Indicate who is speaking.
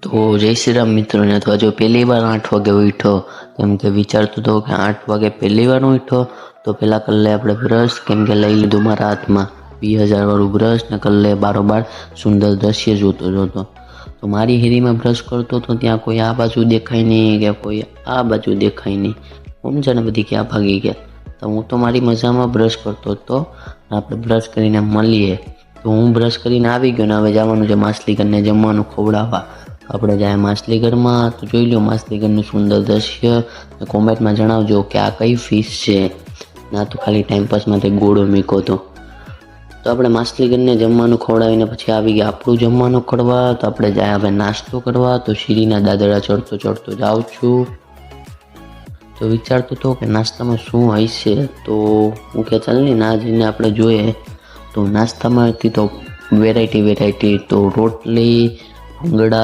Speaker 1: તો જય શ્રી રામ મિત્રોને. તો જો પહેલી વાર 8 વાગે ઉઠ્યો, કેમ કે વિચારતો હતો કે 8 વાગે પહેલી વાર ઉઠ્યો તો પહેલાં કરી લે આપણે બ્રશ, કેમ કે લઈ લીધું મારા હાથમાં 20,000 વાળું બ્રશ ને કરી લે બારોબાર સુંદર દ્રશ્ય જોતો તો મારી હેરીમાં બ્રશ કરતો તો ત્યાં કોઈ આ બાજુ દેખાય નહીં કે કોઈ આ બાજુ દેખાય નહીં. સમજાને બધી ક્યાં ભાગી ગયા. તો હું તો મારી મજામાં બ્રશ કરતો હતો. આપણે બ્રશ કરીને મળીએ. તો હું બ્રશ કરીને આવી ગયો ને હવે જવાનું છે માછલીઘરને જમવાનું ખવડાવવા. આપણે જાય માછલીઘરમાં તો જોઈ લો માછલીઘરનું સુંદર દ્રશ્ય. કોમેન્ટમાં જણાવજો કે આ કઈ ફિશ છે, ના તો ખાલી ટાઈમપાસ માટે ગોળો મીકો તો આપણે માછલીઘરને જમવાનું ખવડાવીને પછી આવી ગયા આપણું જમવાનું કરવા. તો આપણે જાય હવે નાસ્તો કરવા. તો સીડીના દાદરા ચડતો જાઉં છું. તો વિચારતો હતો કે નાસ્તામાં શું હશે, તો હું કે ચાલ ને ના જઈને આપણે જોઈએ. તો નાસ્તામાં હતી તો વેરાયટી તો રોટલી, ભૂંગળા